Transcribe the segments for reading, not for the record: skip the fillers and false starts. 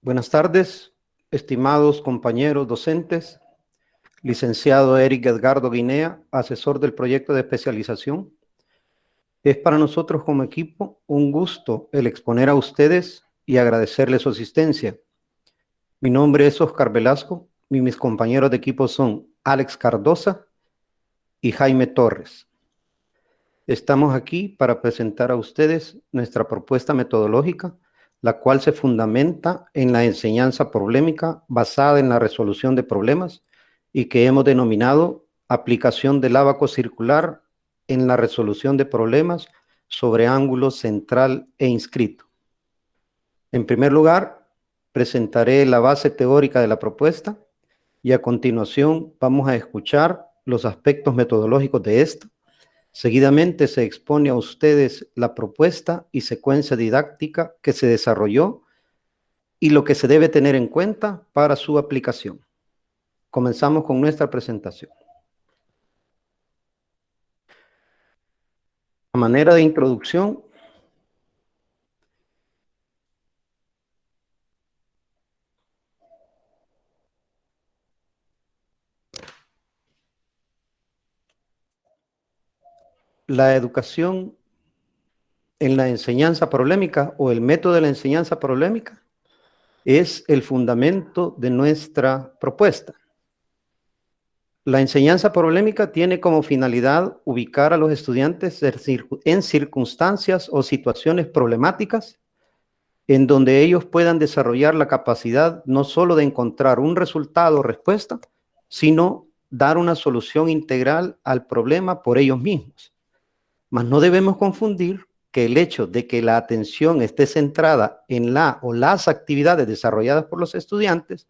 Buenas tardes, estimados compañeros docentes, licenciado Eric Edgardo Guinea, asesor del proyecto de especialización. Es para nosotros como equipo un gusto el exponer a ustedes y agradecerles su asistencia. Mi nombre es Oscar Velasco y mis compañeros de equipo son Alex Cardosa y Jaime Torres. Estamos aquí para presentar a ustedes nuestra propuesta metodológica, la cual se fundamenta en la enseñanza problemática basada en la resolución de problemas y que hemos denominado aplicación del ábaco circular en la resolución de problemas sobre ángulo central e inscrito. En primer lugar, presentaré la base teórica de la propuesta y a continuación vamos a escuchar los aspectos metodológicos de esta. Seguidamente se expone a ustedes la propuesta y secuencia didáctica que se desarrolló y lo que se debe tener en cuenta para su aplicación. Comenzamos con nuestra presentación. A manera de introducción, la educación en la enseñanza problemática o el método de la enseñanza problemática es el fundamento de nuestra propuesta. La enseñanza problemática tiene como finalidad ubicar a los estudiantes en circunstancias o situaciones problemáticas en donde ellos puedan desarrollar la capacidad no solo de encontrar un resultado o respuesta, sino dar una solución integral al problema por ellos mismos. Mas no debemos confundir que el hecho de que la atención esté centrada en la o las actividades desarrolladas por los estudiantes,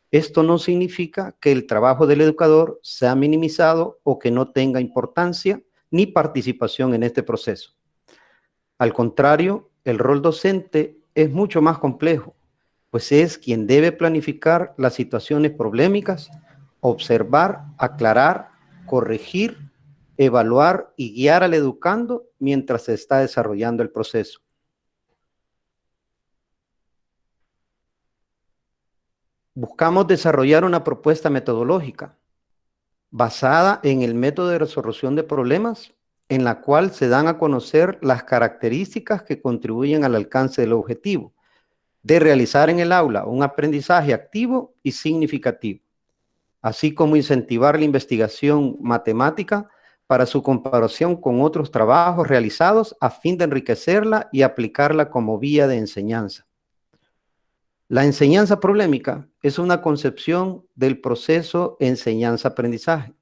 esto no significa que el trabajo del educador sea minimizado o que no tenga importancia ni participación en este proceso. Al contrario, el rol docente es mucho más complejo, pues es quien debe planificar las situaciones problemáticas, observar, aclarar, corregir, evaluar y guiar al educando mientras se está desarrollando el proceso. Buscamos desarrollar una propuesta metodológica basada en el método de resolución de problemas, en la cual se dan a conocer las características que contribuyen al alcance del objetivo de realizar en el aula un aprendizaje activo y significativo, así como incentivar la investigación matemática para su comparación con otros trabajos realizados a fin de enriquecerla y aplicarla como vía de enseñanza. La enseñanza problemática es una concepción del proceso enseñanza-aprendizaje,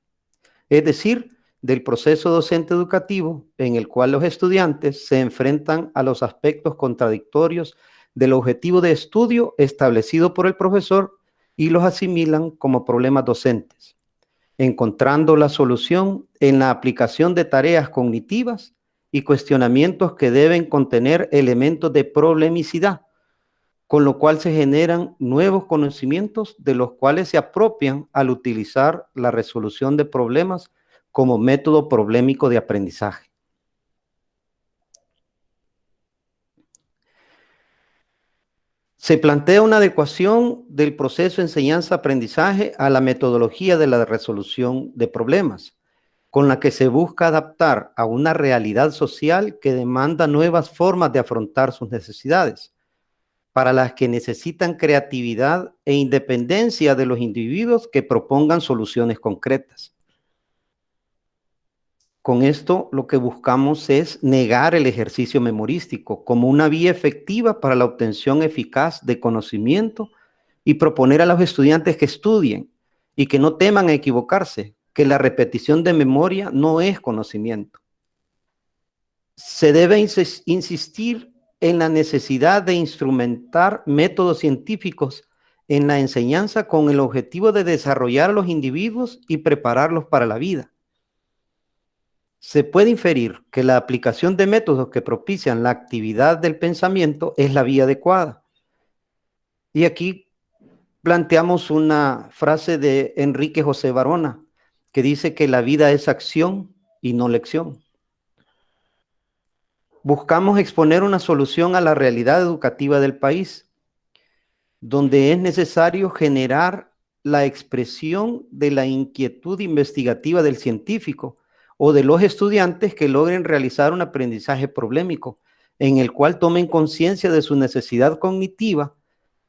es decir, del proceso docente educativo en el cual los estudiantes se enfrentan a los aspectos contradictorios del objetivo de estudio establecido por el profesor y los asimilan como problemas docentes, encontrando la solución en la aplicación de tareas cognitivas y cuestionamientos que deben contener elementos de problemicidad, con lo cual se generan nuevos conocimientos de los cuales se apropian al utilizar la resolución de problemas como método problemático de aprendizaje. Se plantea una adecuación del proceso enseñanza-aprendizaje a la metodología de la resolución de problemas, con la que se busca adaptar a una realidad social que demanda nuevas formas de afrontar sus necesidades, para las que necesitan creatividad e independencia de los individuos que propongan soluciones concretas. Con esto lo que buscamos es negar el ejercicio memorístico como una vía efectiva para la obtención eficaz de conocimiento y proponer a los estudiantes que estudien y que no teman a equivocarse, que la repetición de memoria no es conocimiento. Se debe insistir en la necesidad de instrumentar métodos científicos en la enseñanza con el objetivo de desarrollar a los individuos y prepararlos para la vida. Se puede inferir que la aplicación de métodos que propician la actividad del pensamiento es la vía adecuada. Y aquí planteamos una frase de Enrique José Varona, que dice que la vida es acción y no lección. Buscamos exponer una solución a la realidad educativa del país, donde es necesario generar la expresión de la inquietud investigativa del científico o de los estudiantes que logren realizar un aprendizaje problemático, en el cual tomen conciencia de su necesidad cognitiva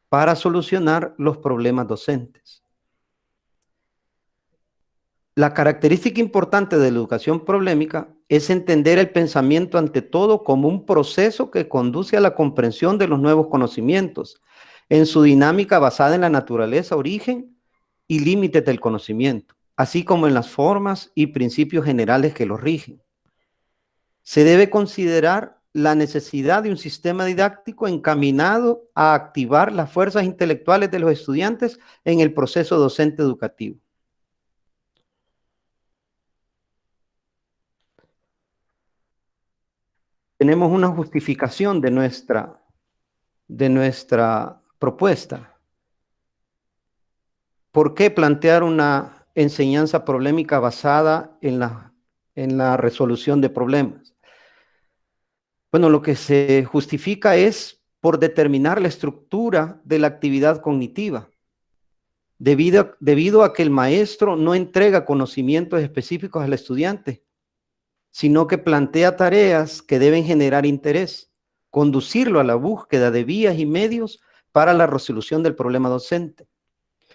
para solucionar los problemas docentes. La característica importante de la educación problemática es entender el pensamiento ante todo como un proceso que conduce a la comprensión de los nuevos conocimientos, en su dinámica basada en la naturaleza, origen y límites del conocimiento, así como en las formas y principios generales que los rigen. Se debe considerar la necesidad de un sistema didáctico encaminado a activar las fuerzas intelectuales de los estudiantes en el proceso docente educativo. Tenemos una justificación de nuestra propuesta. ¿Por qué plantear una enseñanza problemática basada en la resolución de problemas? Bueno, lo que se justifica es por determinar la estructura de la actividad cognitiva, debido a que el maestro no entrega conocimientos específicos al estudiante, sino que plantea tareas que deben generar interés, conducirlo a la búsqueda de vías y medios para la resolución del problema docente,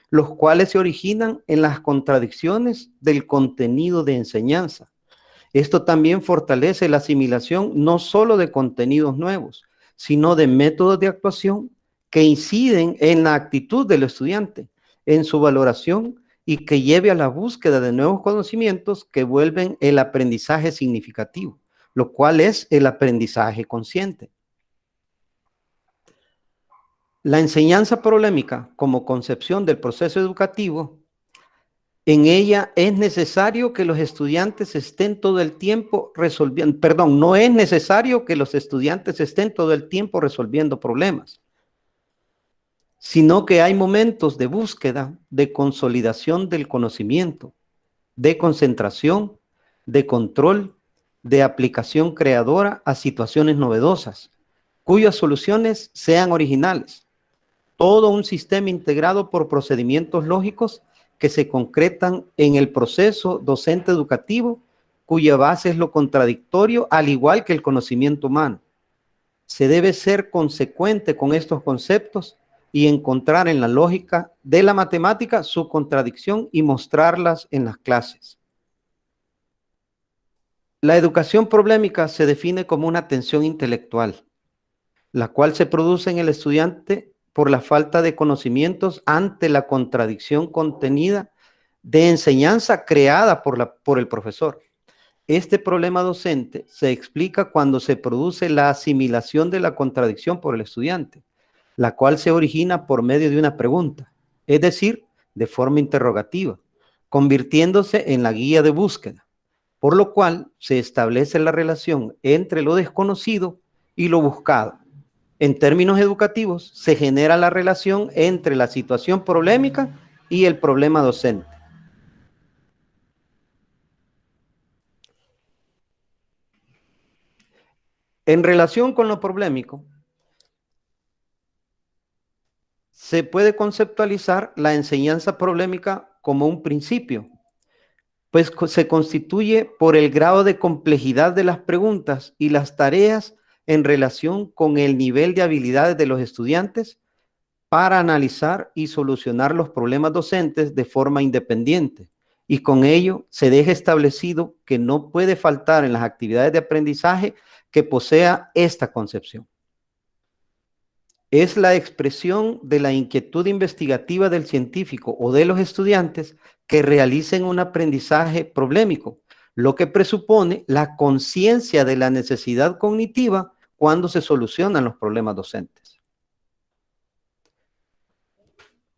los cuales se originan en las contradicciones del contenido de enseñanza. Esto también fortalece la asimilación no solo de contenidos nuevos, sino de métodos de actuación que inciden en la actitud del estudiante, en su valoración y que lleve a la búsqueda de nuevos conocimientos que vuelven el aprendizaje significativo, lo cual es el aprendizaje consciente. La enseñanza problemática como concepción del proceso educativo, en ella es necesario que los estudiantes estén todo el tiempo resolviendo, perdón, no es necesario que los estudiantes estén todo el tiempo resolviendo problemas, sino que hay momentos de búsqueda, de consolidación del conocimiento, de concentración, de control, de aplicación creadora a situaciones novedosas, cuyas soluciones sean originales. Todo un sistema integrado por procedimientos lógicos que se concretan en el proceso docente educativo, cuya base es lo contradictorio, al igual que el conocimiento humano. Se debe ser consecuente con estos conceptos y encontrar en la lógica de la matemática su contradicción y mostrarlas en las clases. La educación problemática se define como una tensión intelectual, la cual se produce en el estudiante por la falta de conocimientos ante la contradicción contenida de enseñanza creada por el profesor. Este problema docente se explica cuando se produce la asimilación de la contradicción por el estudiante, la cual se origina por medio de una pregunta, es decir, de forma interrogativa, convirtiéndose en la guía de búsqueda, por lo cual se establece la relación entre lo desconocido y lo buscado. En términos educativos, se genera la relación entre la situación problemática y el problema docente. En relación con lo problemático, se puede conceptualizar la enseñanza problemática como un principio, pues se constituye por el grado de complejidad de las preguntas y las tareas en relación con el nivel de habilidades de los estudiantes para analizar y solucionar los problemas docentes de forma independiente. Y con ello se deja establecido que no puede faltar en las actividades de aprendizaje que posea esta concepción. Es la expresión de la inquietud investigativa del científico o de los estudiantes que realicen un aprendizaje problemático, lo que presupone la conciencia de la necesidad cognitiva cuando se solucionan los problemas docentes.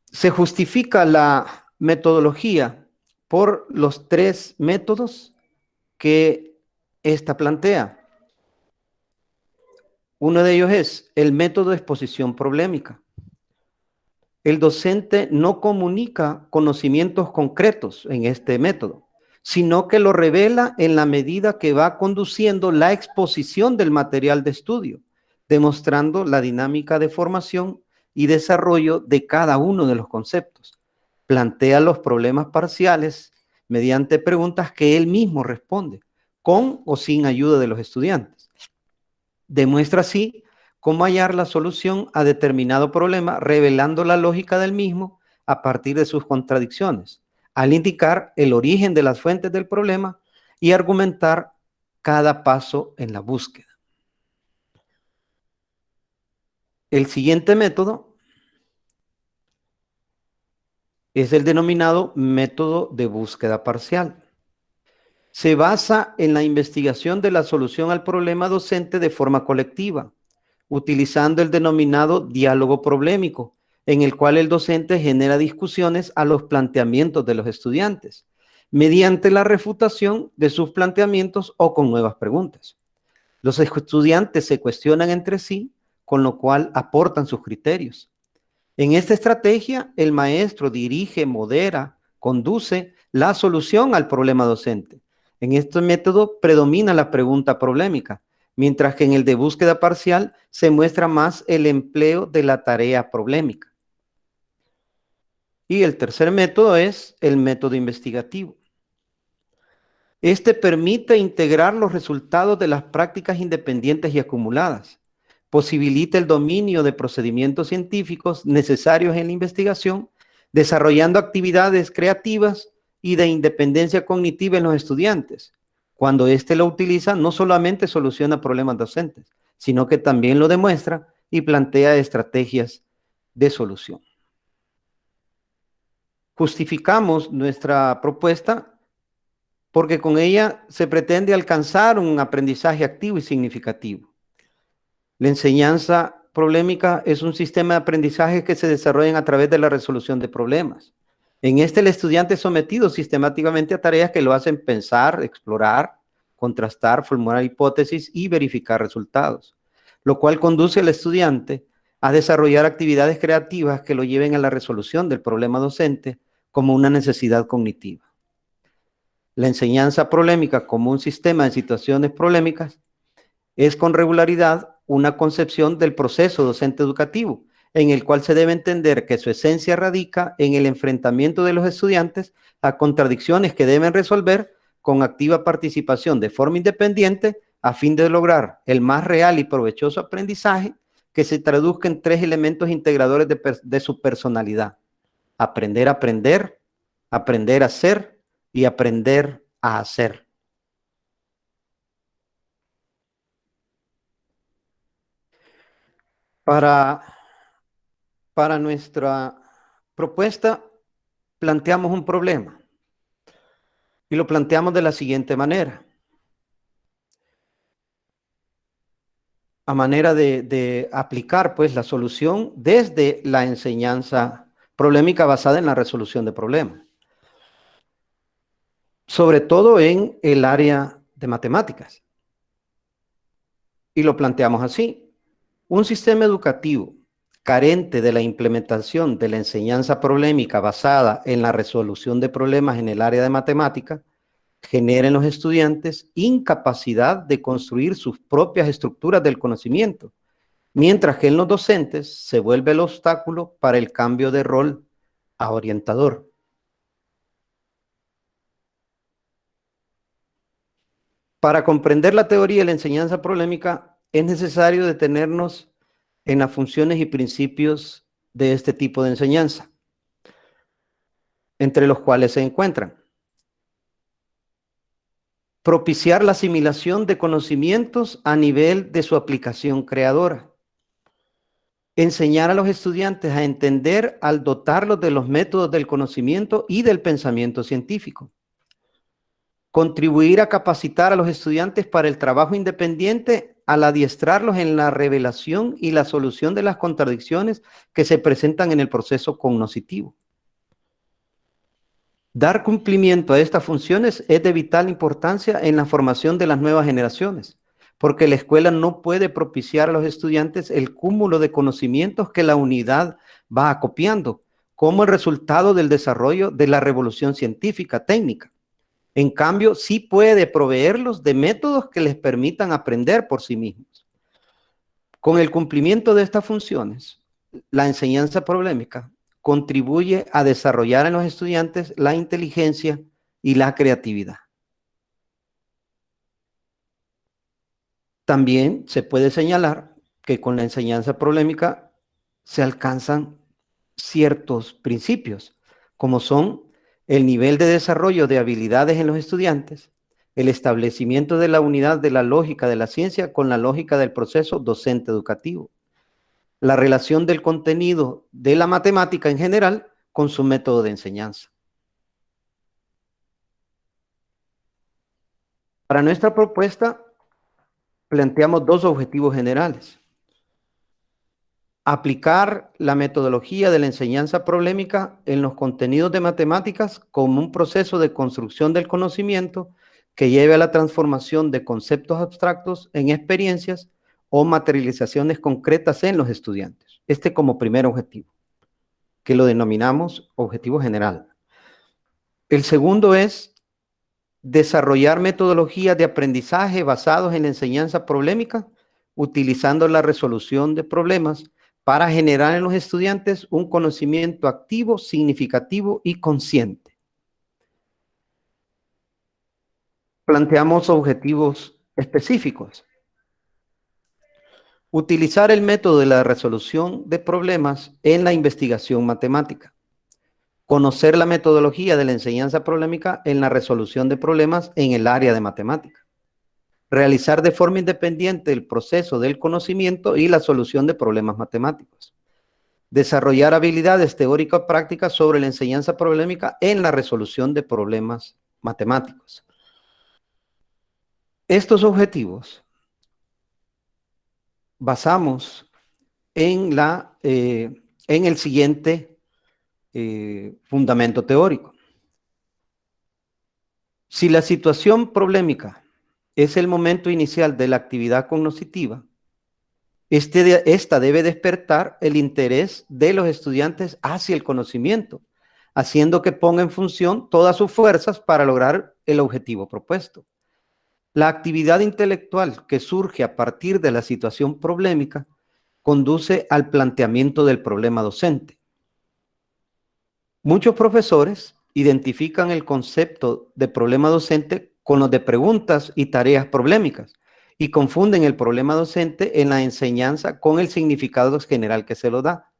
Se justifica la metodología por los 3 métodos que ésta plantea. Uno de ellos es el método de exposición problemática. El docente no comunica conocimientos concretos en este método, sino que lo revela en la medida que va conduciendo la exposición del material de estudio, demostrando la dinámica de formación y desarrollo de cada uno de los conceptos. Plantea los problemas parciales mediante preguntas que él mismo responde, con o sin ayuda de los estudiantes. Demuestra así cómo hallar la solución a determinado problema, revelando la lógica del mismo a partir de sus contradicciones, al indicar el origen de las fuentes del problema y argumentar cada paso en la búsqueda. El siguiente método es el denominado método de búsqueda parcial. Se basa en la investigación de la solución al problema docente de forma colectiva, utilizando el denominado diálogo problemático, en el cual el docente genera discusiones a los planteamientos de los estudiantes, mediante la refutación de sus planteamientos o con nuevas preguntas. Los estudiantes se cuestionan entre sí, con lo cual aportan sus criterios. En esta estrategia, el maestro dirige, modera, conduce la solución al problema docente. En este método predomina la pregunta problemática, mientras que en el de búsqueda parcial se muestra más el empleo de la tarea problemática. Y el tercer método es el método investigativo. Este permite integrar los resultados de las prácticas independientes y acumuladas. Posibilita el dominio de procedimientos científicos necesarios en la investigación, desarrollando actividades creativas y de independencia cognitiva en los estudiantes. Cuando éste lo utiliza, no solamente soluciona problemas docentes, sino que también lo demuestra y plantea estrategias de solución. Justificamos nuestra propuesta porque con ella se pretende alcanzar un aprendizaje activo y significativo. La enseñanza problemática es un sistema de aprendizaje que se desarrolla a través de la resolución de problemas. En este, el estudiante es sometido sistemáticamente a tareas que lo hacen pensar, explorar, contrastar, formular hipótesis y verificar resultados, lo cual conduce al estudiante a desarrollar actividades creativas que lo lleven a la resolución del problema docente como una necesidad cognitiva. La enseñanza problemática como un sistema de situaciones problemáticas es con regularidad una concepción del proceso docente educativo, en el cual se debe entender que su esencia radica en el enfrentamiento de los estudiantes a contradicciones que deben resolver con activa participación de forma independiente a fin de lograr el más real y provechoso aprendizaje que se traduzca en tres elementos integradores de su personalidad: aprender a aprender, aprender a ser y aprender a hacer. Para nuestra propuesta planteamos un problema y lo planteamos de la siguiente manera. A manera de aplicar pues la solución desde la enseñanza problemática basada en la resolución de problemas, sobre todo en el área de matemáticas. Y lo planteamos así: un sistema educativo carente de la implementación de la enseñanza problemática basada en la resolución de problemas en el área de matemática genera en los estudiantes incapacidad de construir sus propias estructuras del conocimiento, mientras que en los docentes se vuelve el obstáculo para el cambio de rol a orientador. Para comprender la teoría de la enseñanza problemática es necesario detenernos en las funciones y principios de este tipo de enseñanza, entre los cuales se encuentran: propiciar la asimilación de conocimientos a nivel de su aplicación creadora, enseñar a los estudiantes a entender al dotarlos de los métodos del conocimiento y del pensamiento científico, contribuir a capacitar a los estudiantes para el trabajo independiente al adiestrarlos en la revelación y la solución de las contradicciones que se presentan en el proceso cognoscitivo. Dar cumplimiento a estas funciones es de vital importancia en la formación de las nuevas generaciones, porque la escuela no puede propiciar a los estudiantes el cúmulo de conocimientos que la unidad va acopiando, como el resultado del desarrollo de la revolución científica técnica. En cambio, sí puede proveerlos de métodos que les permitan aprender por sí mismos. Con el cumplimiento de estas funciones, la enseñanza problemática contribuye a desarrollar en los estudiantes la inteligencia y la creatividad. También se puede señalar que con la enseñanza problemática se alcanzan ciertos principios, como son el nivel de desarrollo de habilidades en los estudiantes, el establecimiento de la unidad de la lógica de la ciencia con la lógica del proceso docente educativo, la relación del contenido de la matemática en general con su método de enseñanza. Para nuestra propuesta planteamos dos objetivos generales. Aplicar la metodología de la enseñanza problemática en los contenidos de matemáticas como un proceso de construcción del conocimiento que lleve a la transformación de conceptos abstractos en experiencias o materializaciones concretas en los estudiantes. Este como primer objetivo, que lo denominamos objetivo general. El segundo es desarrollar metodologías de aprendizaje basados en la enseñanza problemática, utilizando la resolución de problemas para generar en los estudiantes un conocimiento activo, significativo y consciente. Planteamos objetivos específicos. Utilizar el método de la resolución de problemas en la investigación matemática. Conocer la metodología de la enseñanza problemática en la resolución de problemas en el área de matemática. Realizar de forma independiente el proceso del conocimiento y la solución de problemas matemáticos. Desarrollar habilidades teóricas prácticas sobre la enseñanza problemática en la resolución de problemas matemáticos. Estos objetivos basamos en el siguiente fundamento teórico. Si la situación problemática es el momento inicial de la actividad cognitiva, esta debe despertar el interés de los estudiantes hacia el conocimiento, haciendo que ponga en función todas sus fuerzas para lograr el objetivo propuesto. La actividad intelectual que surge a partir de la situación problemática conduce al planteamiento del problema docente. Muchos profesores identifican el concepto de problema docente con los de preguntas y tareas problemáticas y confunden el problema docente en la enseñanza con el significado general que se lo da.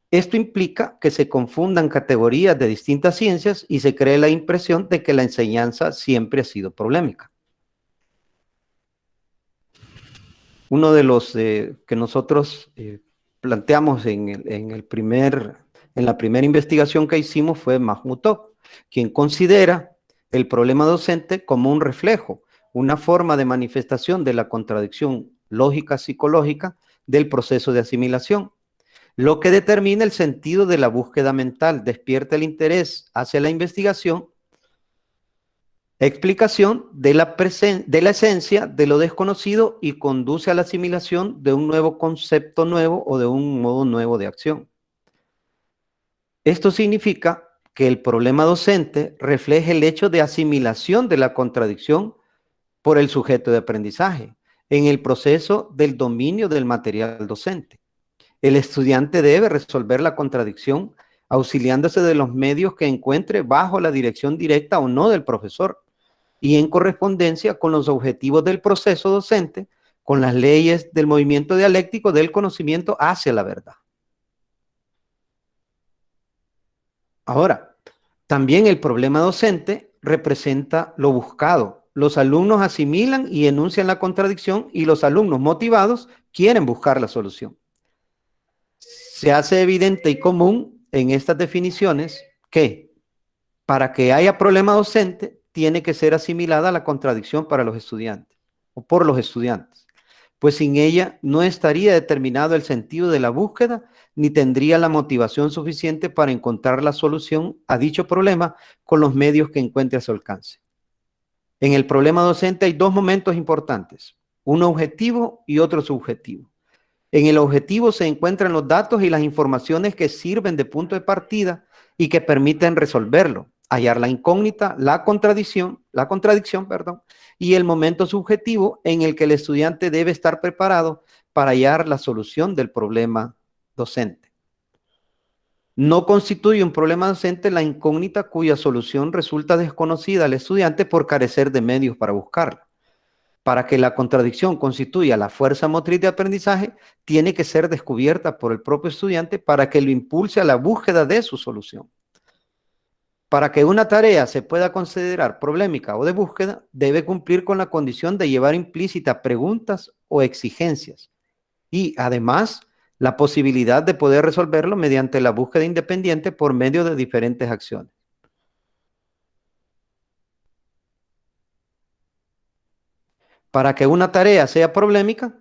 Esto implica que se confundan categorías de distintas ciencias y se cree la impresión de que la enseñanza siempre ha sido problemática. Uno de los que nosotros planteamos en la primera investigación que hicimos fue Mahmoud Tog, quien considera el problema docente como un reflejo, una forma de manifestación de la contradicción lógica psicológica del proceso de asimilación, lo que determina el sentido de la búsqueda mental, despierta el interés hacia la investigación, explicación de la esencia de lo desconocido y conduce a la asimilación de un nuevo concepto nuevo o de un modo nuevo de acción. Esto significa que el problema docente refleja el hecho de asimilación de la contradicción por el sujeto de aprendizaje en el proceso del dominio del material docente. El estudiante debe resolver la contradicción auxiliándose de los medios que encuentre bajo la dirección directa o no del profesor y en correspondencia con los objetivos del proceso docente, con las leyes del movimiento dialéctico del conocimiento hacia la verdad. Ahora, también el problema docente representa lo buscado. Los alumnos asimilan y enuncian la contradicción y los alumnos motivados quieren buscar la solución. Se hace evidente y común en estas definiciones que para que haya problema docente tiene que ser asimilada la contradicción para los estudiantes o por los estudiantes, pues sin ella no estaría determinado el sentido de la búsqueda ni tendría la motivación suficiente para encontrar la solución a dicho problema con los medios que encuentre a su alcance. En el problema docente hay dos momentos importantes, uno objetivo y otro subjetivo. En el objetivo se encuentran los datos y las informaciones que sirven de punto de partida y que permiten resolverlo, hallar la incógnita, la contradicción, y el momento subjetivo en el que el estudiante debe estar preparado para hallar la solución del problema docente. No constituye un problema docente la incógnita cuya solución resulta desconocida al estudiante por carecer de medios para buscarla. Para que la contradicción constituya la fuerza motriz de aprendizaje, tiene que ser descubierta por el propio estudiante para que lo impulse a la búsqueda de su solución. Para que una tarea se pueda considerar problemática o de búsqueda, debe cumplir con la condición de llevar implícita preguntas o exigencias y, además, la posibilidad de poder resolverlo mediante la búsqueda independiente por medio de diferentes acciones. Para que una tarea sea problemática,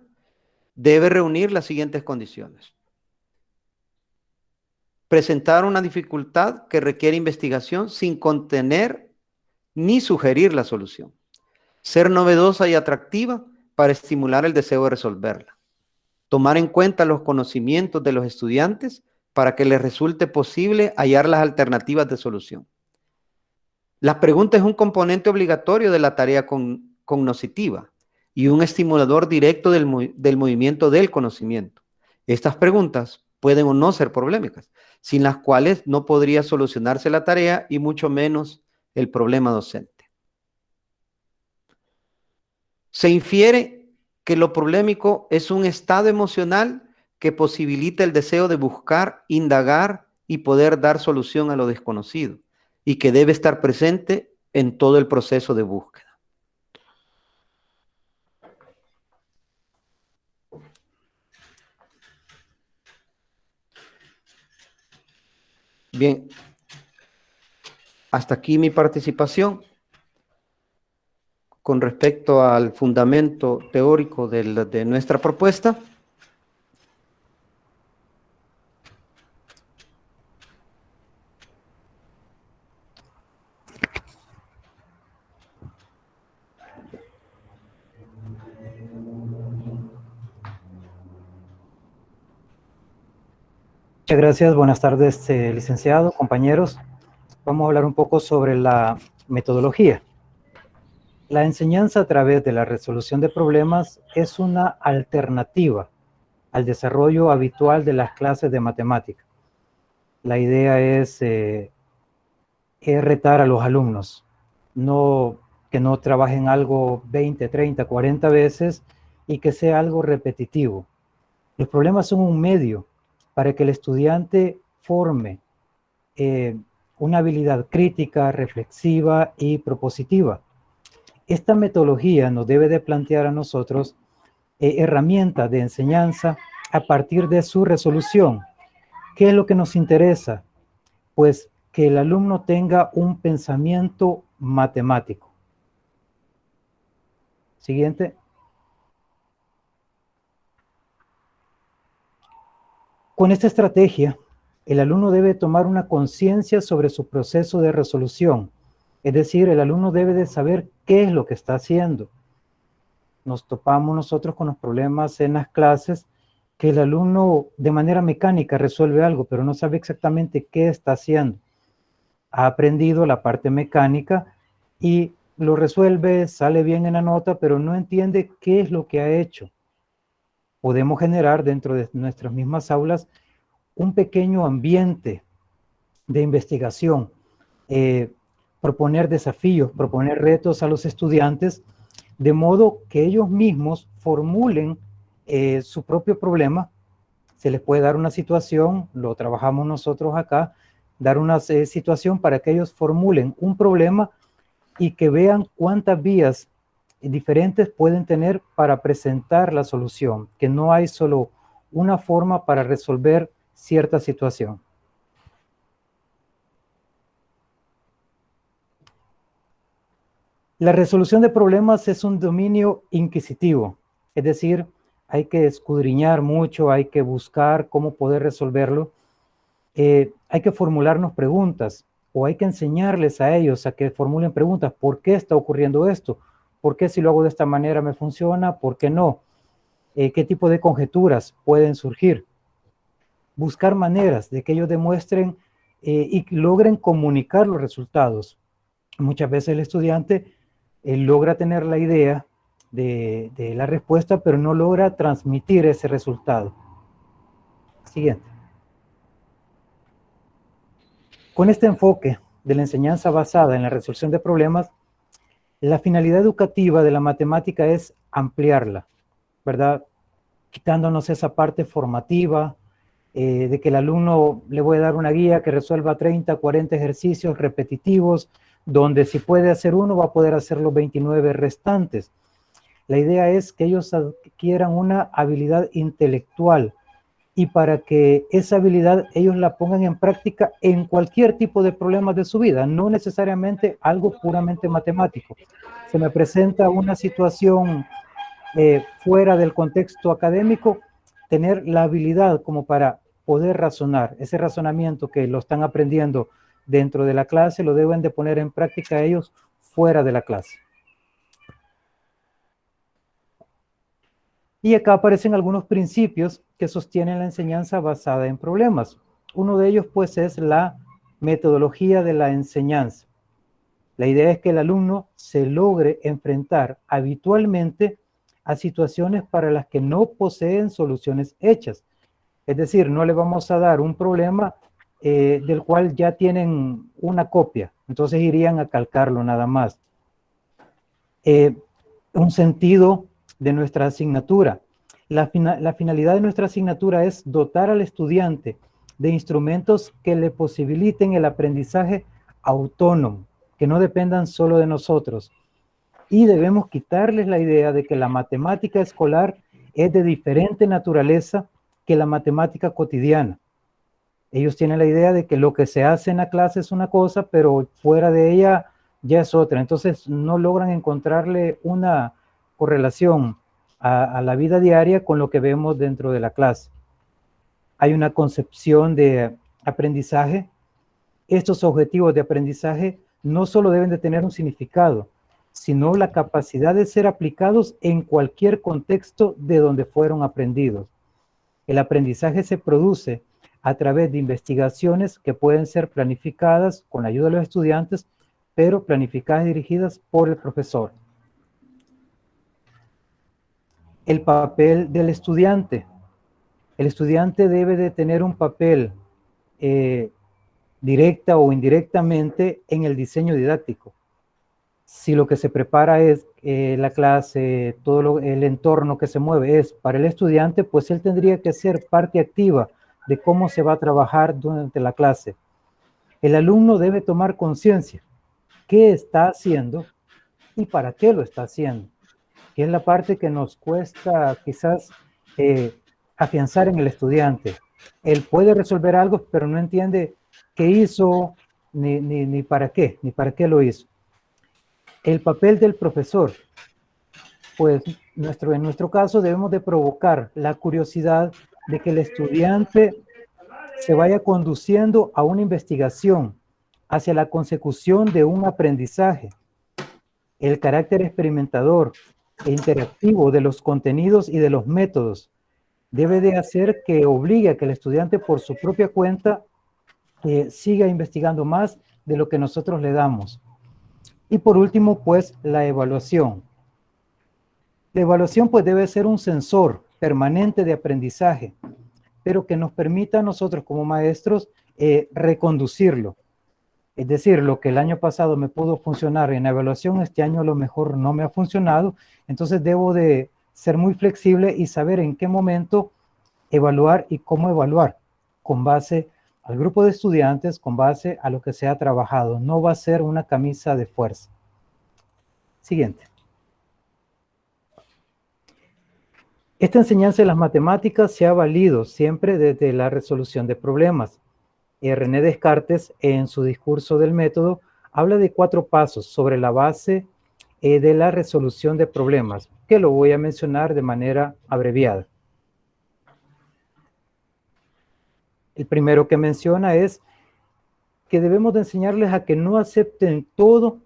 debe reunir las siguientes condiciones. Presentar una dificultad que requiere investigación sin contener ni sugerir la solución. Ser novedosa y atractiva para estimular el deseo de resolverla. Tomar en cuenta los conocimientos de los estudiantes para que les resulte posible hallar las alternativas de solución. La pregunta es un componente obligatorio de la tarea cognoscitiva y un estimulador directo del movimiento del conocimiento. Estas preguntas pueden o no ser problemáticas, sin las cuales no podría solucionarse la tarea y mucho menos el problema docente. Se infiere que lo problemático es un estado emocional que posibilita el deseo de buscar, indagar y poder dar solución a lo desconocido, y que debe estar presente en todo el proceso de búsqueda. Bien, hasta aquí mi participación con respecto al fundamento teórico de nuestra propuesta. Muchas gracias, buenas tardes, licenciado, compañeros. Vamos a hablar un poco sobre la metodología. La enseñanza a través de la resolución de problemas es una alternativa al desarrollo habitual de las clases de matemática. La idea es retar a los alumnos, que no trabajen algo 20, 30, 40 veces y que sea algo repetitivo. Los problemas son un medio para que el estudiante forme una habilidad crítica, reflexiva y propositiva. Esta metodología nos debe de plantear a nosotros herramientas de enseñanza a partir de su resolución. ¿Qué es lo que nos interesa? Pues que el alumno tenga un pensamiento matemático. Siguiente. Con esta estrategia, el alumno debe tomar una conciencia sobre su proceso de resolución. Es decir, el alumno debe de saber qué es lo que está haciendo. Nos topamos nosotros con los problemas en las clases que el alumno de manera mecánica resuelve algo, pero no sabe exactamente qué está haciendo. Ha aprendido la parte mecánica y lo resuelve, sale bien en la nota, pero no entiende qué es lo que ha hecho. Podemos generar dentro de nuestras mismas aulas un pequeño ambiente de investigación, proponer desafíos, proponer retos a los estudiantes, de modo que ellos mismos formulen su propio problema. Se les puede dar una situación, lo trabajamos nosotros acá, dar una situación para que ellos formulen un problema y que vean cuántas vías diferentes pueden tener para presentar la solución, que no hay solo una forma para resolver cierta situación. La resolución de problemas es un dominio inquisitivo, es decir, hay que escudriñar mucho, hay que buscar cómo poder resolverlo, hay que formularnos preguntas o hay que enseñarles a ellos a que formulen preguntas. ¿Por qué está ocurriendo esto? ¿Por qué si lo hago de esta manera me funciona? ¿Por qué no? ¿Qué tipo de conjeturas pueden surgir? Buscar maneras de que ellos demuestren y logren comunicar los resultados. Muchas veces el estudiante logra tener la idea de la respuesta, pero no logra transmitir ese resultado. Siguiente. Con este enfoque de la enseñanza basada en la resolución de problemas, la finalidad educativa de la matemática es ampliarla, ¿verdad? Quitándonos esa parte formativa, de que el alumno le voy a dar una guía que resuelva 30, 40 ejercicios repetitivos, donde si puede hacer uno, va a poder hacer los 29 restantes. La idea es que ellos adquieran una habilidad intelectual y para que esa habilidad ellos la pongan en práctica en cualquier tipo de problemas de su vida, no necesariamente algo puramente matemático. Se me presenta una situación fuera del contexto académico, tener la habilidad como para poder razonar, ese razonamiento que lo están aprendiendo dentro de la clase, lo deben de poner en práctica ellos fuera de la clase. Y acá aparecen algunos principios que sostienen la enseñanza basada en problemas. Uno de ellos, pues, es la metodología de la enseñanza. La idea es que el alumno se logre enfrentar habitualmente a situaciones para las que no poseen soluciones hechas. Es decir, no le vamos a dar un problema del cual ya tienen una copia, entonces irían a calcarlo nada más. Un sentido de nuestra asignatura. La finalidad de nuestra asignatura es dotar al estudiante de instrumentos que le posibiliten el aprendizaje autónomo, que no dependan solo de nosotros. Y debemos quitarles la idea de que la matemática escolar es de diferente naturaleza que la matemática cotidiana. Ellos tienen la idea de que lo que se hace en la clase es una cosa, pero fuera de ella ya es otra. Entonces no logran encontrarle una correlación a la vida diaria con lo que vemos dentro de la clase. Hay una concepción de aprendizaje. Estos objetivos de aprendizaje no solo deben de tener un significado, sino la capacidad de ser aplicados en cualquier contexto de donde fueron aprendidos. El aprendizaje se produce a través de investigaciones que pueden ser planificadas con la ayuda de los estudiantes, pero planificadas y dirigidas por el profesor. El papel del estudiante. El estudiante debe de tener un papel directa o indirectamente en el diseño didáctico. Si lo que se prepara es la clase, el entorno que se mueve es para el estudiante, pues él tendría que ser parte activa de cómo se va a trabajar durante la clase. El alumno debe tomar conciencia qué está haciendo y para qué lo está haciendo, que es la parte que nos cuesta quizás afianzar en el estudiante. Él puede resolver algo, pero no entiende qué hizo, ni para qué lo hizo. El papel del profesor, pues en nuestro caso debemos de provocar la curiosidad de que el estudiante se vaya conduciendo a una investigación hacia la consecución de un aprendizaje. El carácter experimentador e interactivo de los contenidos y de los métodos debe de hacer que obligue a que el estudiante por su propia cuenta siga investigando más de lo que nosotros le damos. Y por último, pues, la evaluación. La evaluación, pues, debe ser un sensor permanente de aprendizaje, pero que nos permita a nosotros como maestros reconducirlo. Es decir, lo que el año pasado me pudo funcionar en la evaluación, este año a lo mejor no me ha funcionado, entonces debo de ser muy flexible y saber en qué momento evaluar y cómo evaluar, con base al grupo de estudiantes, con base a lo que se ha trabajado. No va a ser una camisa de fuerza. Siguiente. Esta enseñanza de las matemáticas se ha valido siempre desde la resolución de problemas. René Descartes, en su discurso del método, habla de 4 pasos sobre la base de la resolución de problemas, que lo voy a mencionar de manera abreviada. El primero que menciona es que debemos de enseñarles a que no acepten todo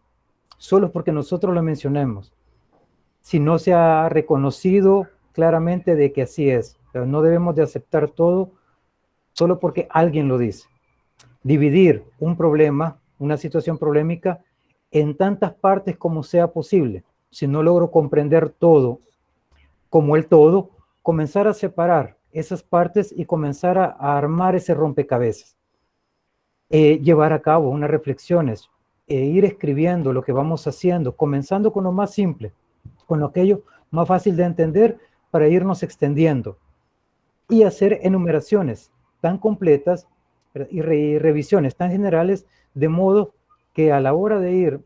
solo porque nosotros lo mencionemos, si no se ha reconocido claramente de que así es. Pero no debemos de aceptar todo solo porque alguien lo dice. Dividir un problema, una situación problemática, en tantas partes como sea posible. Si no logro comprender todo como el todo, comenzar a separar esas partes y comenzar a armar ese rompecabezas. Llevar a cabo unas reflexiones, ir escribiendo lo que vamos haciendo, comenzando con lo más simple, con aquello más fácil de entender para irnos extendiendo y hacer enumeraciones tan completas y revisiones tan generales, de modo que a la hora de ir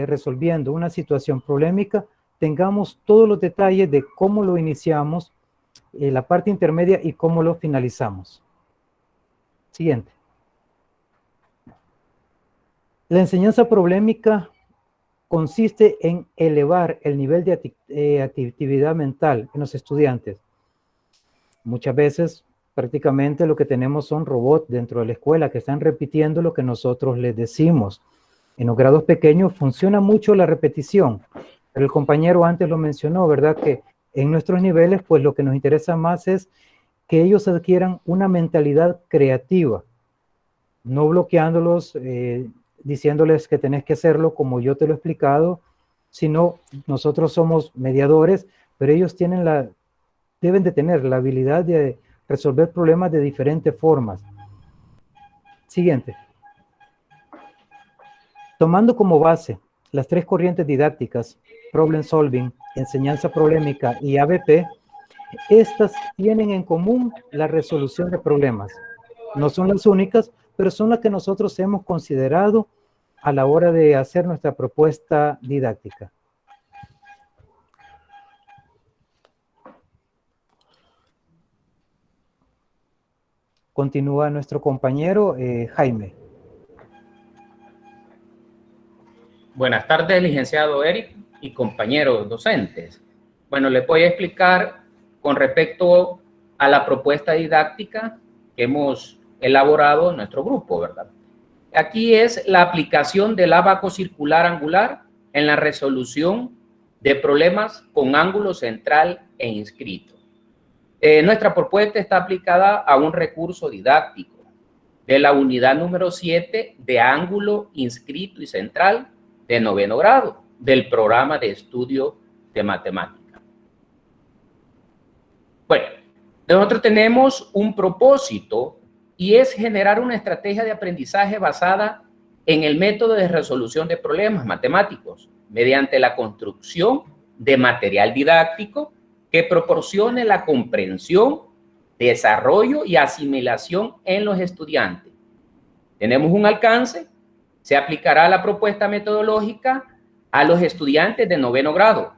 resolviendo una situación problemática tengamos todos los detalles de cómo lo iniciamos, la parte intermedia y cómo lo finalizamos. Siguiente. La enseñanza problemática consiste en elevar el nivel de actividad mental en los estudiantes. Muchas veces, prácticamente lo que tenemos son robots dentro de la escuela que están repitiendo lo que nosotros les decimos. En los grados pequeños funciona mucho la repetición, pero el compañero antes lo mencionó, ¿verdad? Que en nuestros niveles, pues lo que nos interesa más es que ellos adquieran una mentalidad creativa, no bloqueándolos, diciéndoles que tenés que hacerlo como yo te lo he explicado, sino nosotros somos mediadores, pero ellos deben de tener la habilidad de resolver problemas de diferentes formas. Siguiente. Tomando como base las tres corrientes didácticas, Problem Solving, Enseñanza Problemática y ABP, estas tienen en común la resolución de problemas. No son las únicas, pero son las que nosotros hemos considerado a la hora de hacer nuestra propuesta didáctica. Continúa nuestro compañero Jaime. Buenas tardes, licenciado Eric y compañeros docentes. Bueno, les voy a explicar con respecto a la propuesta didáctica que hemos elaborado en nuestro grupo, ¿verdad? Aquí es la aplicación del ábaco circular angular en la resolución de problemas con ángulo central e inscrito. Nuestra propuesta está aplicada a un recurso didáctico de la unidad número 7 de ángulo inscrito y central de 9º grado del programa de estudio de matemática. Bueno, nosotros tenemos un propósito y es generar una estrategia de aprendizaje basada en el método de resolución de problemas matemáticos mediante la construcción de material didáctico que proporcione la comprensión, desarrollo y asimilación en los estudiantes. Tenemos un alcance. Se aplicará la propuesta metodológica a los estudiantes de 9º grado,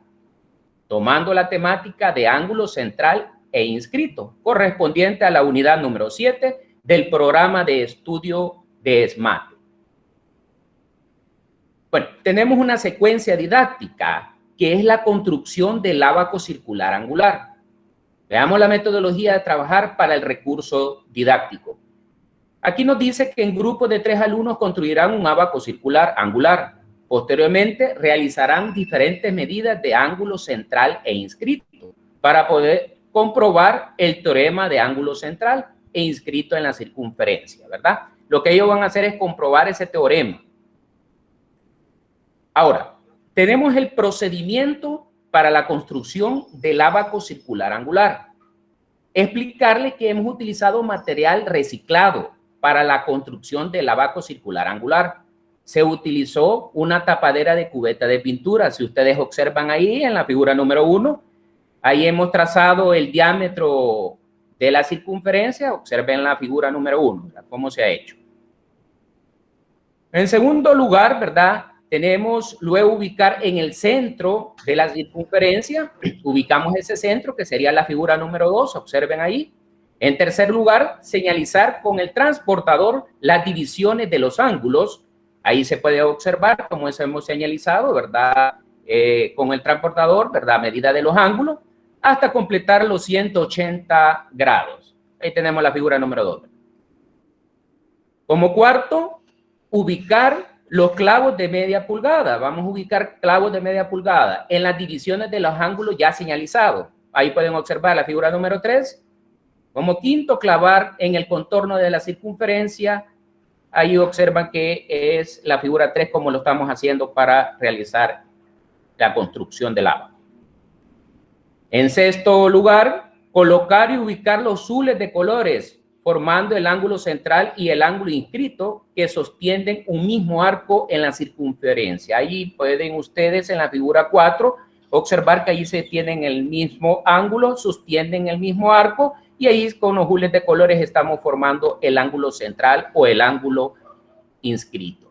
tomando la temática de ángulo central e inscrito, correspondiente a la unidad número 7 del programa de estudio de SMAT. Bueno, tenemos una secuencia didáctica que es la construcción del ábaco circular angular. Veamos la metodología de trabajar para el recurso didáctico. Aquí nos dice que en grupos de 3 alumnos construirán un ábaco circular angular. Posteriormente realizarán diferentes medidas de ángulo central e inscrito para poder comprobar el teorema de ángulo central e inscrito en la circunferencia, ¿verdad? Lo que ellos van a hacer es comprobar ese teorema. Ahora, tenemos el procedimiento para la construcción del ábaco circular angular. Explicarle que hemos utilizado material reciclado para la construcción del ábaco circular angular. Se utilizó una tapadera de cubeta de pintura. Si ustedes observan ahí en la figura número 1, ahí hemos trazado el diámetro de la circunferencia. Observen la figura número 1, ¿verdad? Cómo se ha hecho. En segundo lugar, ¿verdad? Tenemos luego ubicar en el centro de la circunferencia, ubicamos ese centro que sería la figura número 2, observen ahí. En tercer lugar, señalizar con el transportador las divisiones de los ángulos. Ahí se puede observar cómo eso hemos señalizado, ¿verdad? Con el transportador, ¿verdad? Medida de los ángulos, hasta completar los 180 grados. Ahí tenemos la figura número 2. Como cuarto, ubicar los clavos de media pulgada. Vamos a ubicar clavos de media pulgada en las divisiones de los ángulos ya señalizados. Ahí pueden observar la figura número 3. Como quinto, clavar en el contorno de la circunferencia. Ahí observan que es la figura 3 como lo estamos haciendo para realizar la construcción del ábaco. En sexto lugar, Colocar y ubicar los zules de colores, formando el ángulo central y el ángulo inscrito que sostienen un mismo arco en la circunferencia. Ahí pueden ustedes en la figura 4 observar que ahí se tienen el mismo ángulo, sostienen el mismo arco y ahí con los zules de colores estamos formando el ángulo central o el ángulo inscrito.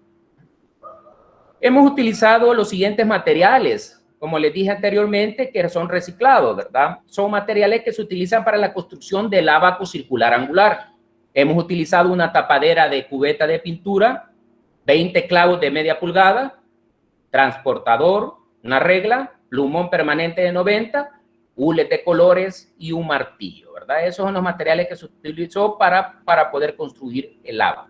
Hemos utilizado los siguientes materiales, como les dije anteriormente, que son reciclados, ¿verdad? Son materiales que se utilizan para la construcción del ábaco circular angular. Hemos utilizado una tapadera de cubeta de pintura, 20 clavos de media pulgada, transportador, una regla, plumón permanente de 90, hules de colores y un martillo, ¿verdad? Esos son los materiales que se utilizó para poder construir el ábaco.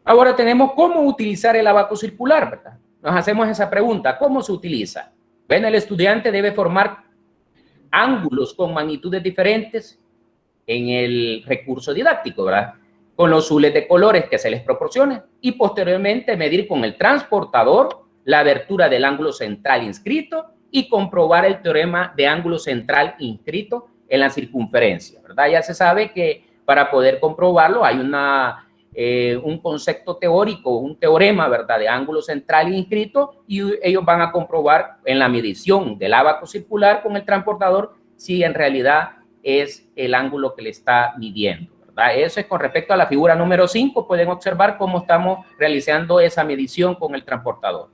Ahora tenemos cómo utilizar el ábaco circular, ¿verdad? Nos hacemos esa pregunta, ¿cómo se utiliza? Bueno, el estudiante debe formar ángulos con magnitudes diferentes en el recurso didáctico, ¿verdad? Con los zules de colores que se les proporcione y posteriormente medir con el transportador la abertura del ángulo central inscrito y comprobar el teorema de ángulo central inscrito en la circunferencia, ¿verdad? Ya se sabe que para poder comprobarlo hay un concepto teórico, un teorema, ¿verdad?, de ángulo central inscrito y ellos van a comprobar en la medición del ábaco circular con el transportador si en realidad es el ángulo que le está midiendo, ¿verdad? Eso es con respecto a la figura número 5, pueden observar cómo estamos realizando esa medición con el transportador.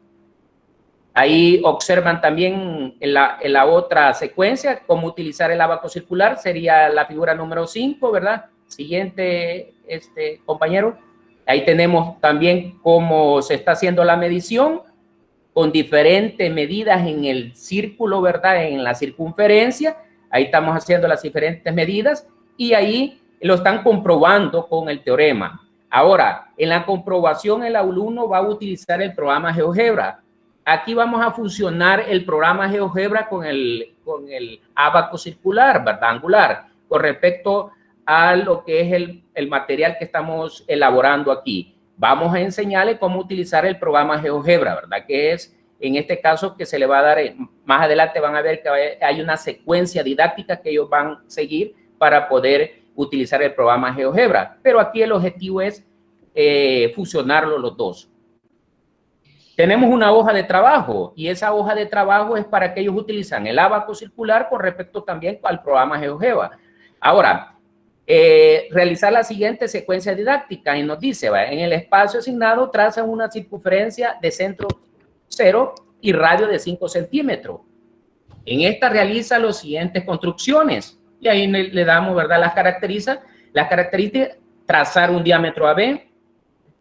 Ahí observan también en la otra secuencia cómo utilizar el ábaco circular, sería la figura número 5, ¿verdad? Siguiente, compañero. Ahí tenemos también cómo se está haciendo la medición con diferentes medidas en el círculo, ¿verdad? En la circunferencia. Ahí estamos haciendo las diferentes medidas y ahí lo están comprobando con el teorema. Ahora, en la comprobación el alumno va a utilizar el programa GeoGebra. Aquí vamos a funcionar el programa GeoGebra con el ábaco circular, ¿verdad? Angular, con respecto a lo que es el material que estamos elaborando aquí. Vamos a enseñarle cómo utilizar el programa GeoGebra, ¿verdad? Que es, en este caso, que se le va a dar, más adelante van a ver que hay una secuencia didáctica que ellos van a seguir para poder utilizar el programa GeoGebra. Pero aquí el objetivo es fusionarlo los dos. Tenemos una hoja de trabajo y esa hoja de trabajo es para que ellos utilizan el ábaco circular con respecto también al programa GeoGebra. Ahora, realizar la siguiente secuencia didáctica y nos dice, ¿va? En el espacio asignado trazan una circunferencia de centro 0 y radio de 5 centímetros. En esta realiza las siguientes construcciones y ahí le damos, ¿verdad?, las características, trazar un diámetro AB,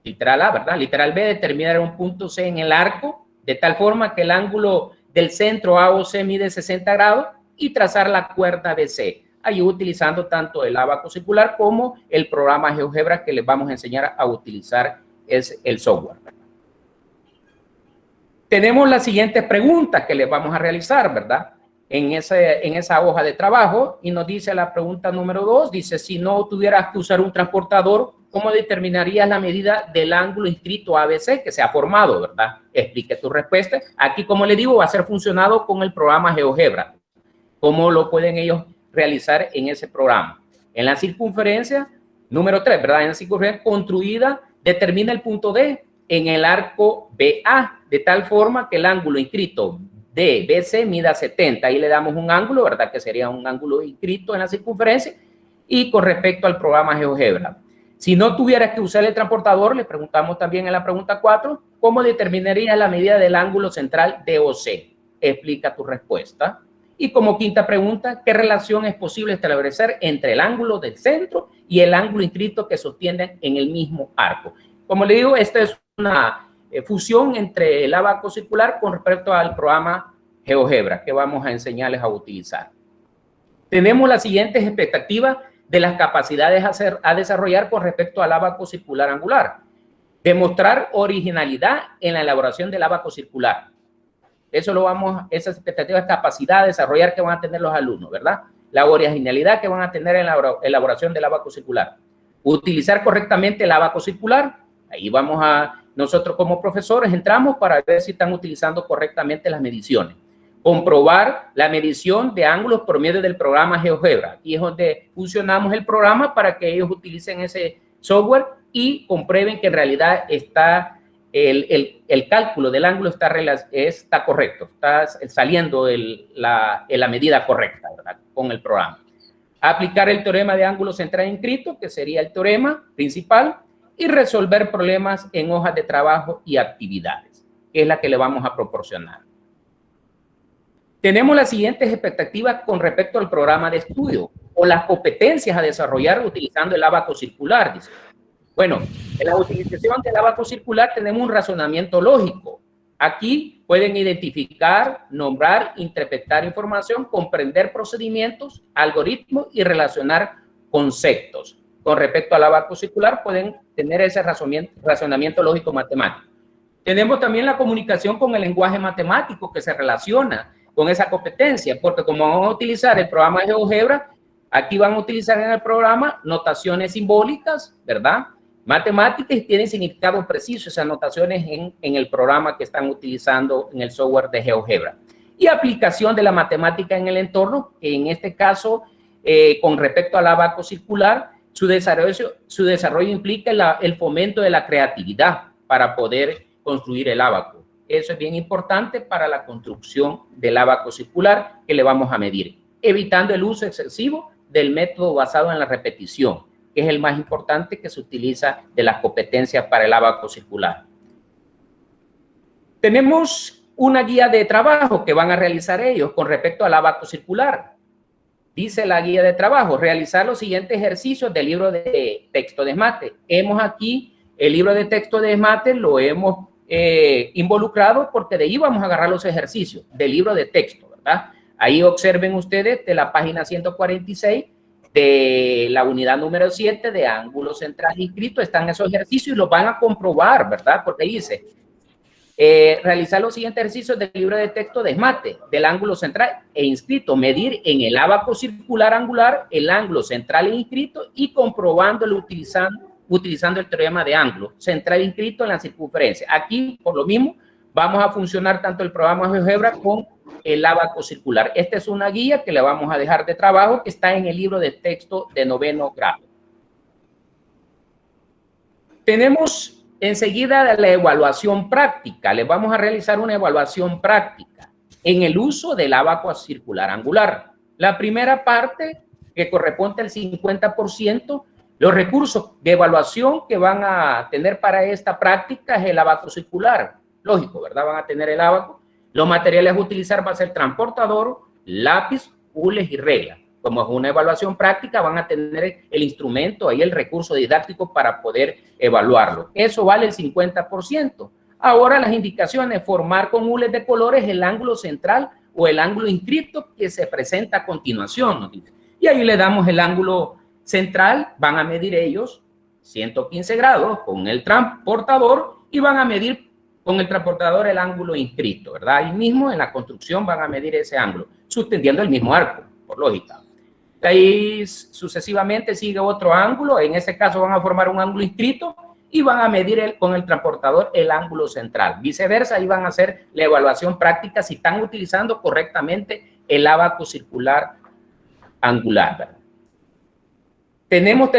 literal A, ¿verdad? Literal B, determinar un punto C en el arco, de tal forma que el ángulo del centro A o C mide 60 grados y trazar la cuerda BC. Ahí utilizando tanto el ábaco circular como el programa GeoGebra que les vamos a enseñar a utilizar es el software. Tenemos las siguientes preguntas que les vamos a realizar, ¿verdad? En esa hoja de trabajo y nos dice la pregunta número 2, dice, si no tuvieras que usar un transportador, ¿cómo determinarías la medida del ángulo inscrito ABC que se ha formado, verdad? Explique tu respuesta. Aquí, como les digo, va a ser funcionado con el programa GeoGebra. ¿Cómo lo pueden ellos realizar en ese programa? En la circunferencia, número 3, ¿verdad? En la circunferencia construida, determina el punto D en el arco BA, de tal forma que el ángulo inscrito de BC mida 70. Ahí le damos un ángulo, ¿verdad? Que sería un ángulo inscrito en la circunferencia y con respecto al programa GeoGebra. Si no tuvieras que usar el transportador, le preguntamos también en la pregunta 4, ¿cómo determinarías la medida del ángulo central DOC? Explica tu respuesta. Y como quinta pregunta, ¿qué relación es posible establecer entre el ángulo del centro y el ángulo inscrito que sostienen en el mismo arco? Como le digo, esta es una fusión entre el ábaco circular con respecto al programa GeoGebra que vamos a enseñarles a utilizar. Tenemos las siguientes expectativas de las capacidades a desarrollar con respecto al ábaco circular angular. Demostrar originalidad en la elaboración del ábaco circular. Eso lo vamos, esas expectativas, capacidad de desarrollar que van a tener los alumnos, ¿verdad? La originalidad que van a tener en la elaboración del ábaco circular. Utilizar correctamente el ábaco circular. Ahí vamos a, nosotros como profesores entramos para ver si están utilizando correctamente las mediciones. comprobar la medición de ángulos por medio del programa GeoGebra. Aquí es donde fusionamos el programa para que ellos utilicen ese software y comprueben que en realidad está el cálculo del ángulo está correcto, está saliendo la medida correcta, ¿verdad? Con el programa. Aplicar el teorema de ángulo central inscrito, que sería el teorema principal, y resolver problemas en hojas de trabajo y actividades, que es la que le vamos a proporcionar. Tenemos las siguientes expectativas con respecto al programa de estudio o las competencias a desarrollar utilizando el ábaco circular. Dice. Bueno, en la utilización del ábaco circular tenemos un razonamiento lógico. Aquí pueden identificar, nombrar, interpretar información, comprender procedimientos, algoritmos y relacionar conceptos. Con respecto al ábaco circular pueden tener ese razonamiento lógico matemático. Tenemos también la comunicación con el lenguaje matemático que se relaciona con esa competencia, porque como vamos a utilizar el programa de GeoGebra, aquí van a utilizar en el programa notaciones simbólicas, ¿verdad? Matemáticas y tienen significado preciso esas notaciones en el programa que están utilizando en el software de GeoGebra. Y aplicación de la matemática en el entorno, que en este caso, con respecto al ábaco circular, su desarrollo implica el fomento de la creatividad para poder construir el ábaco. Eso es bien importante para la construcción del ábaco circular que le vamos a medir, evitando el uso excesivo del método basado en la repetición, que es el más importante que se utiliza de las competencias para el ábaco circular. Tenemos una guía de trabajo que van a realizar ellos con respecto al ábaco circular. Dice la guía de trabajo, realizar los siguientes ejercicios del libro de texto de SMATE. Hemos aquí el libro de texto de SMATE, lo hemos involucrado porque de ahí vamos a agarrar los ejercicios del libro de texto, ¿verdad? Ahí observen ustedes de la página 146 de la unidad número 7 de ángulo central inscrito, están esos ejercicios y los van a comprobar, ¿verdad? Porque ahí dice, realizar los siguientes ejercicios del libro de texto de SMATE, del ángulo central e inscrito, medir en el ábaco circular angular el ángulo central e inscrito y comprobándolo utilizando el teorema de ángulo central inscrito en la circunferencia. Aquí, por lo mismo, vamos a funcionar tanto el programa GeoGebra con el ábaco circular. Esta es una guía que le vamos a dejar de trabajo que está en el libro de texto de 9º grado. Tenemos enseguida la evaluación práctica. Les vamos a realizar una evaluación práctica en el uso del ábaco circular angular. La primera parte, que corresponde al 50%, los recursos de evaluación que van a tener para esta práctica es el ábaco circular. Lógico, ¿verdad? Van a tener el ábaco. Los materiales a utilizar va a ser transportador, lápiz, hules y regla. Como es una evaluación práctica, van a tener el instrumento, ahí el recurso didáctico para poder evaluarlo. Eso vale el 50%. Ahora las indicaciones, formar con hules de colores el ángulo central o el ángulo inscrito que se presenta a continuación, ¿no? Y ahí le damos el ángulo central, van a medir ellos 115 grados con el transportador y van a medir con el transportador el ángulo inscrito, ¿verdad? Ahí mismo en la construcción van a medir ese ángulo, suspendiendo el mismo arco, por lógica. Ahí sucesivamente sigue otro ángulo, en ese caso van a formar un ángulo inscrito y van a medir con el transportador el ángulo central. Viceversa, ahí van a hacer la evaluación práctica si están utilizando correctamente el ábaco circular angular, ¿verdad? Tenemos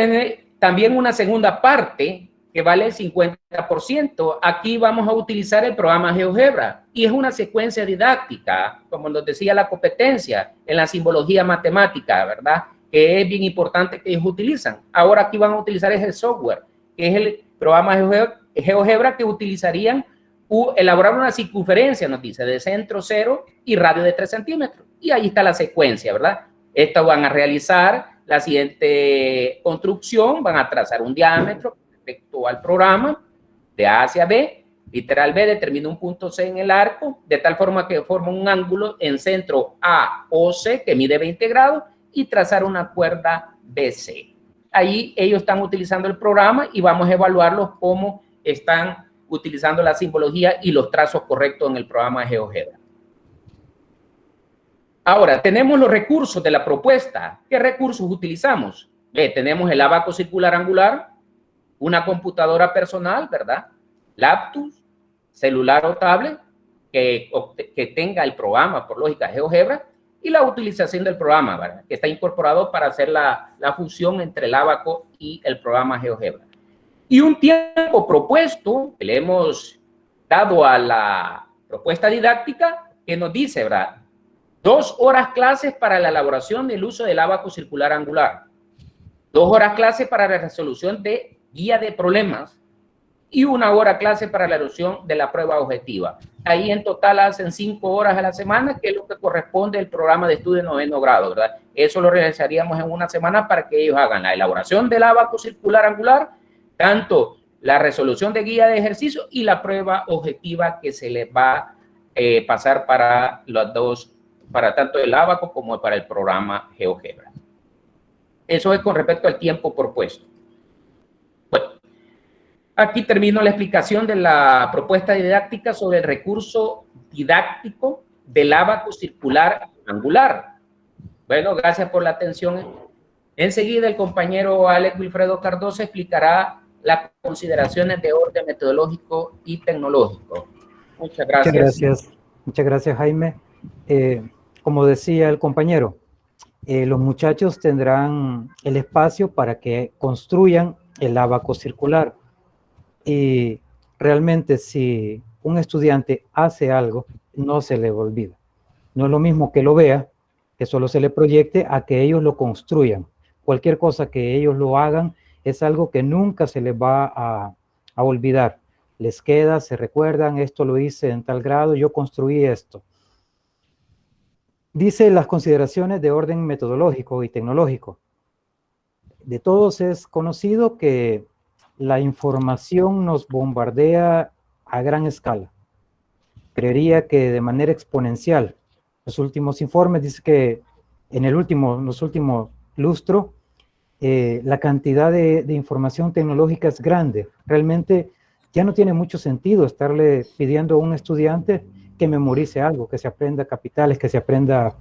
también una segunda parte que vale el 50%. Aquí vamos a utilizar el programa GeoGebra y es una secuencia didáctica, como nos decía la competencia, en la simbología matemática, ¿verdad? Que es bien importante que ellos utilizan. Ahora aquí van a utilizar ese software, que es el programa GeoGebra que utilizarían elaborar una circunferencia, nos dice, de centro 0 y radio de 3 centímetros. Y ahí está la secuencia, ¿verdad? Esto van a realizar la siguiente construcción, van a trazar un diámetro respecto al programa de A hacia B, literal B determina un punto C en el arco, de tal forma que forma un ángulo en centro A o C que mide 20 grados y trazar una cuerda BC. Ahí ellos están utilizando el programa y vamos a evaluarlos cómo están utilizando la simbología y los trazos correctos en el programa de GeoGebra. Ahora, tenemos los recursos de la propuesta. ¿Qué recursos utilizamos? Tenemos el ábaco circular angular, una computadora personal, ¿verdad? Laptop, celular o tablet, que tenga el programa por lógica GeoGebra y la utilización del programa, ¿verdad? Que está incorporado para hacer la fusión entre el Abaco y el programa GeoGebra. Y un tiempo propuesto que le hemos dado a la propuesta didáctica que nos dice, ¿verdad? 2 horas clases para la elaboración del uso del Abaco circular angular, 2 horas clases para la resolución de guía de problemas y 1 hora clase para la resolución de la prueba objetiva. Ahí en total hacen 5 horas a la semana, que es lo que corresponde al programa de estudio de 9º grado, ¿verdad? Eso lo realizaríamos en una semana para que ellos hagan la elaboración del Abaco circular angular, tanto la resolución de guía de ejercicio y la prueba objetiva que se les va a pasar para los dos, para tanto el Abaco como para el programa GeoGebra. Eso es con respecto al tiempo propuesto. Bueno, aquí termino la explicación de la propuesta didáctica sobre el recurso didáctico del Abaco circular angular. Bueno, gracias por la atención. Enseguida el compañero Alex Wilfredo Cardoso explicará las consideraciones de orden metodológico y tecnológico. Muchas gracias. Muchas gracias, Jaime. Como decía el compañero, los muchachos tendrán el espacio para que construyan el Abaco circular. Y realmente si un estudiante hace algo, no se le olvida. No es lo mismo que lo vea, que solo se le proyecte, a que ellos lo construyan. Cualquier cosa que ellos lo hagan es algo que nunca se les va a olvidar. Les queda, se recuerdan, esto lo hice en tal grado, yo construí esto. Dice las consideraciones de orden metodológico y tecnológico. De todos es conocido que la información nos bombardea a gran escala. Creería que de manera exponencial. Los últimos informes dicen que en los últimos lustros, la cantidad de información tecnológica es grande. Realmente ya no tiene mucho sentido estarle pidiendo a un estudiante que memorice algo, que se aprenda capitales, que se aprenda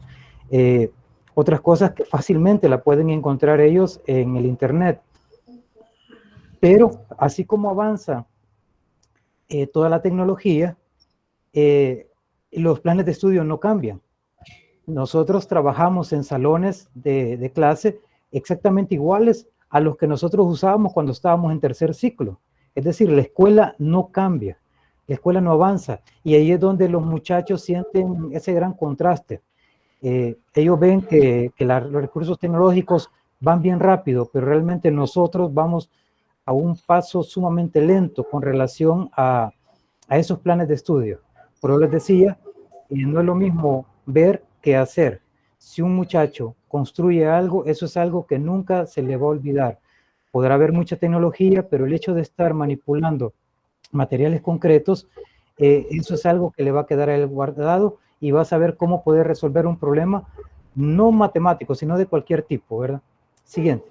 otras cosas que fácilmente la pueden encontrar ellos en el internet. Pero así como avanza toda la tecnología, los planes de estudio no cambian. Nosotros trabajamos en salones de clase exactamente iguales a los que nosotros usábamos cuando estábamos en tercer ciclo. Es decir, la escuela no cambia, la escuela no avanza, y ahí es donde los muchachos sienten ese gran contraste. Ellos ven que los recursos tecnológicos van bien rápido, pero realmente nosotros vamos a un paso sumamente lento con relación a esos planes de estudio. Por eso les decía, no es lo mismo ver que hacer. Si un muchacho construye algo, eso es algo que nunca se le va a olvidar. Podrá haber mucha tecnología, pero el hecho de estar manipulando materiales concretos, eso es algo que le va a quedar a él guardado y va a saber cómo poder resolver un problema, no matemático, sino de cualquier tipo, ¿verdad? Siguiente.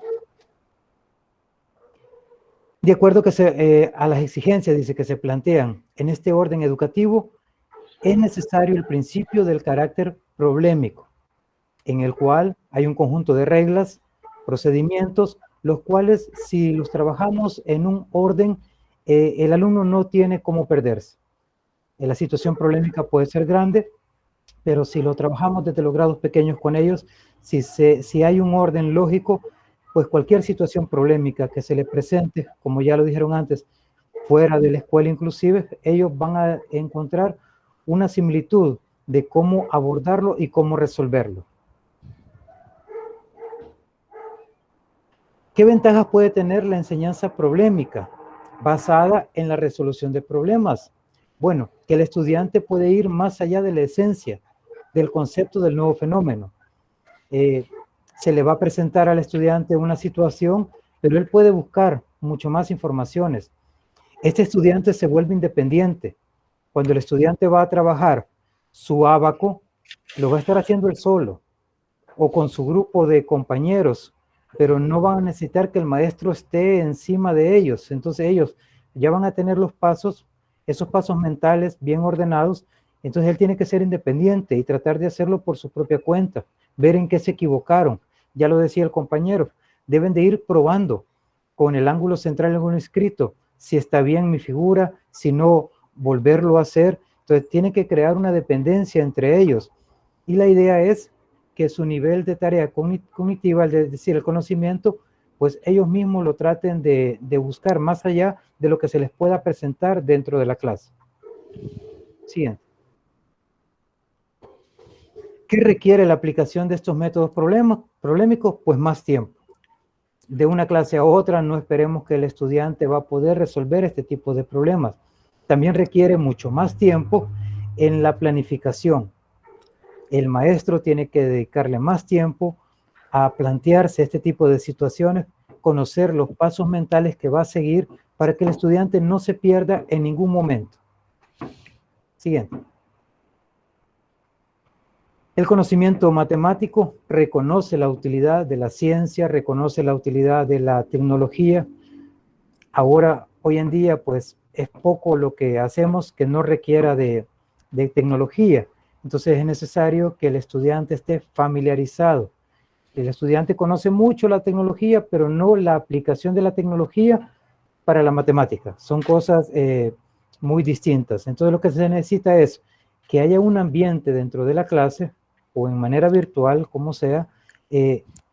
De acuerdo a las exigencias, dice, que se plantean en este orden educativo, es necesario el principio del carácter problemático, en el cual hay un conjunto de reglas, procedimientos, los cuales si los trabajamos en un orden, el alumno no tiene cómo perderse. La situación problemática puede ser grande, pero si lo trabajamos desde los grados pequeños con ellos, si hay un orden lógico, pues cualquier situación problemática que se le presente, como ya lo dijeron antes, fuera de la escuela inclusive, ellos van a encontrar una similitud de cómo abordarlo y cómo resolverlo. ¿Qué ventajas puede tener la enseñanza problemática basada en la resolución de problemas? Bueno, que el estudiante puede ir más allá de la esencia del concepto del nuevo fenómeno. Se le va a presentar al estudiante una situación, pero él puede buscar mucho más informaciones. Este estudiante se vuelve independiente. Cuando el estudiante va a trabajar su Abaco, lo va a estar haciendo él solo o con su grupo de compañeros, pero no van a necesitar que el maestro esté encima de ellos. Entonces ellos ya van a tener los pasos, esos pasos mentales bien ordenados. Entonces él tiene que ser independiente y tratar de hacerlo por su propia cuenta, ver en qué se equivocaron. Ya lo decía el compañero, deben de ir probando con el ángulo central en un escrito, si está bien mi figura, si no, volverlo a hacer, Entonces, tienen que crear una dependencia entre ellos. Y la idea es que su nivel de tarea cognitiva, es decir, el conocimiento, pues ellos mismos lo traten de buscar más allá de lo que se les pueda presentar dentro de la clase. Siguiente. ¿Qué requiere la aplicación de estos métodos problemáticos? Pues más tiempo. De una clase a otra no esperemos que el estudiante va a poder resolver este tipo de problemas. También requiere mucho más tiempo en la planificación. El maestro tiene que dedicarle más tiempo a plantearse este tipo de situaciones, conocer los pasos mentales que va a seguir para que el estudiante no se pierda en ningún momento. Siguiente. El conocimiento matemático reconoce la utilidad de la ciencia, reconoce la utilidad de la tecnología. Ahora, hoy en día, pues es poco lo que hacemos que no requiera de tecnología. Entonces es necesario que el estudiante esté familiarizado. El estudiante conoce mucho la tecnología, pero no la aplicación de la tecnología para la matemática. Son cosas muy distintas. Entonces lo que se necesita es que haya un ambiente dentro de la clase o en manera virtual, como sea,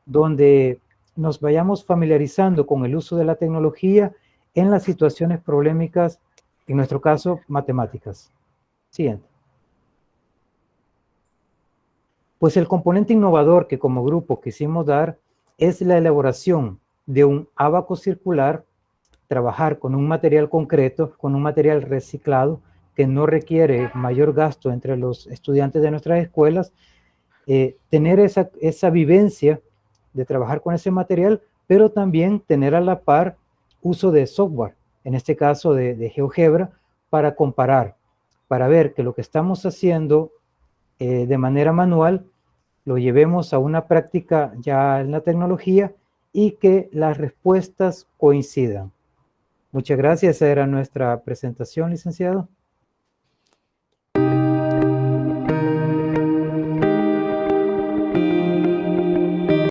donde nos vayamos familiarizando con el uso de la tecnología en las situaciones problemáticas, en nuestro caso, matemáticas. Siguiente. Pues el componente innovador que como grupo quisimos dar es la elaboración de un ábaco circular, trabajar con un material concreto, con un material reciclado, que no requiere mayor gasto entre los estudiantes de nuestras escuelas, tener esa vivencia de trabajar con ese material, pero también tener a la par uso de software, en este caso de GeoGebra, para comparar, para ver que lo que estamos haciendo de manera manual lo llevemos a una práctica ya en la tecnología y que las respuestas coincidan. Muchas gracias, esa era nuestra presentación, licenciado.